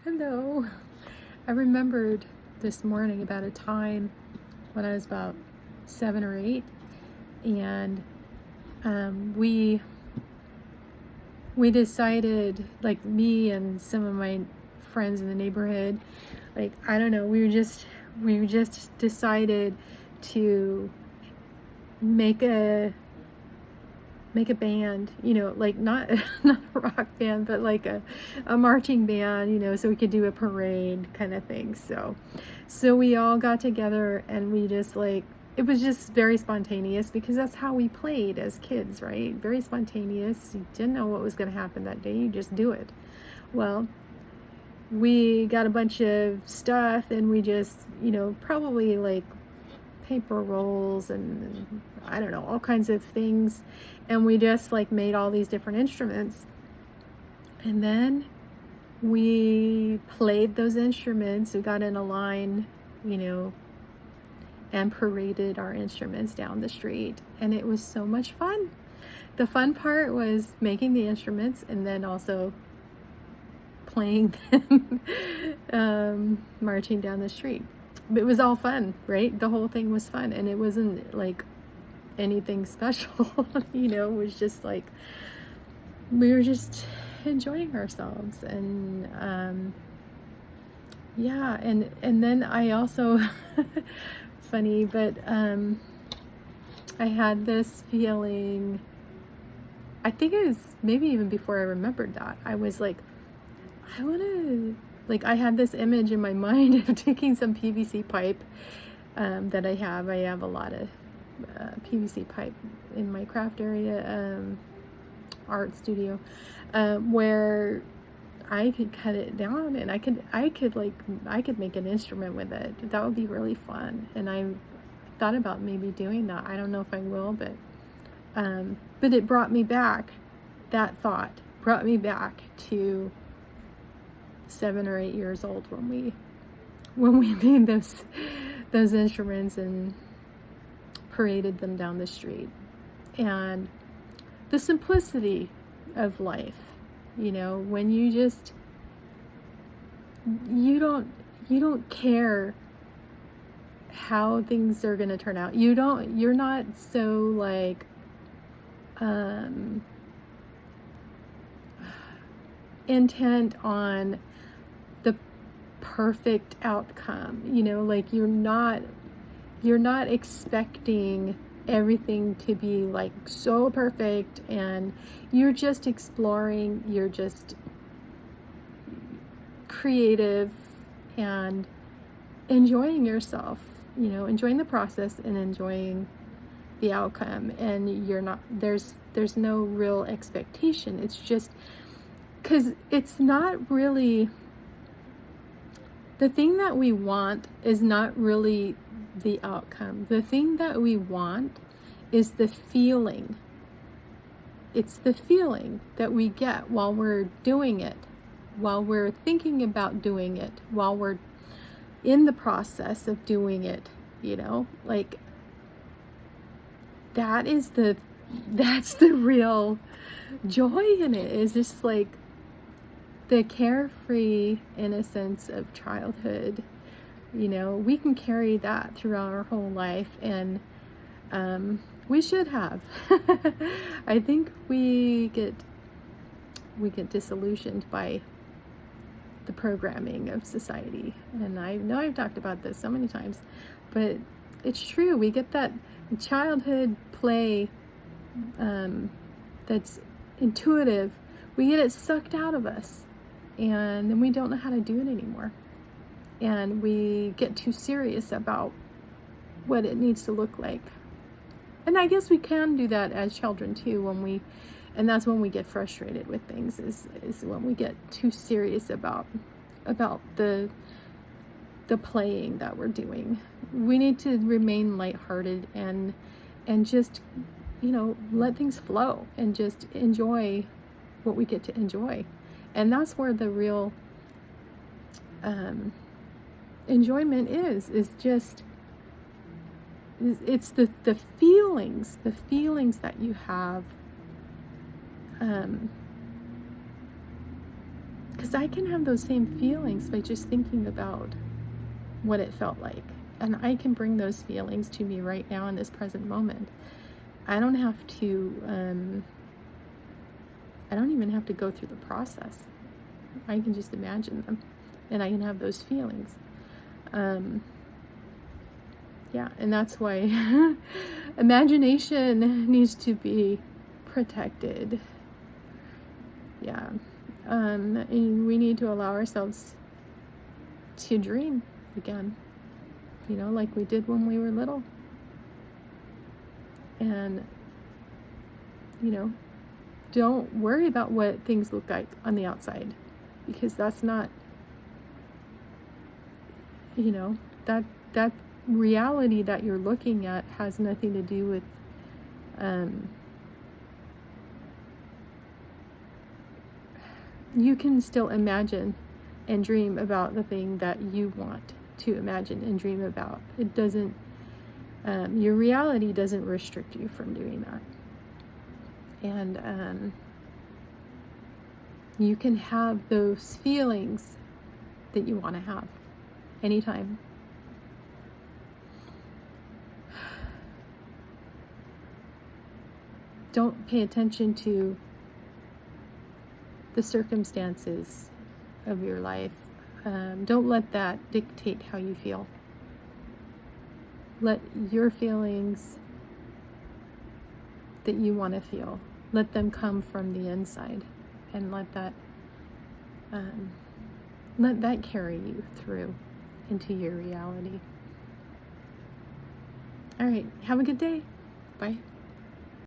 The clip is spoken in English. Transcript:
Hello. I remembered this morning about a time when I was about 7 or 8, and we decided, like me and some of my friends in the neighborhood, like I don't know, we just decided to make a band, like not not a rock band, but like a marching band, so we could do a parade kind of thing. So we all got together and we just like, it was just very spontaneous because that's how we played as kids, right? Very spontaneous. You didn't know what was going to happen that day. You just do it. Well, we got a bunch of stuff and we just, probably like paper rolls and I don't know, all kinds of things. And we just like made all these different instruments. And then we played those instruments. We got in a line, and paraded our instruments down the street. And it was so much fun. The fun part was making the instruments and then also playing them, marching down the street. It was all fun, right? The whole thing was fun, and it wasn't like anything special. It was just like we were just enjoying ourselves. And yeah, and then I also funny, but I had this feeling, I think it was maybe even before I remembered that, I was like, I want to, like, I had this image in my mind of taking some PVC pipe that I have a lot of PVC pipe in my craft area, art studio, where I could cut it down and I could make an instrument with it. That would be really fun. And I thought about maybe doing that. I don't know if I will, but it brought me back. That thought brought me back to 7 or 8 years old when we made those instruments and paraded them down the street. And the simplicity of life, when you just, you don't care how things are going to turn out. You're not so like intent on the perfect outcome, like you're not expecting everything to be like so perfect, and you're just exploring, you're just creative and enjoying yourself, enjoying the process and enjoying the outcome. And you're not, there's no real expectation. It's just because it's not really, the thing that we want is not really the outcome. The thing that we want is the feeling. It's the feeling that we get while we're doing it, while we're thinking about doing it, while we're in the process of doing it, like that's the real joy in it, is just like the carefree innocence of childhood. We can carry that throughout our whole life, and we should have. I think we get disillusioned by the programming of society, and I know I've talked about this so many times, but it's true. We get that childhood play that's intuitive. We get it sucked out of us, and then we don't know how to do it anymore. And we get too serious about what it needs to look like. And I guess we can do that as children too, and that's when we get frustrated with things, is when we get too serious about the playing that we're doing. We need to remain lighthearted and just, let things flow and just enjoy what we get to enjoy. And that's where the real enjoyment is just, it's the feelings that you have because I can have those same feelings by just thinking about what it felt like. And I can bring those feelings to me right now in this present moment. I don't have to, I don't even have to go through the process. I can just imagine them and I can have those feelings. Yeah, and that's why imagination needs to be protected. Yeah. And we need to allow ourselves to dream again, like we did when we were little. And, don't worry about what things look like on the outside, because that's not, that reality that you're looking at has nothing to do with, you can still imagine and dream about the thing that you want to imagine and dream about. It doesn't, your reality doesn't restrict you from doing that. And you can have those feelings that you want to have anytime. Don't pay attention to the circumstances of your life. Don't let that dictate how you feel. Let your feelings that you want to feel, let them come from the inside, and let that carry you through into your reality. All right, have a good day. Bye.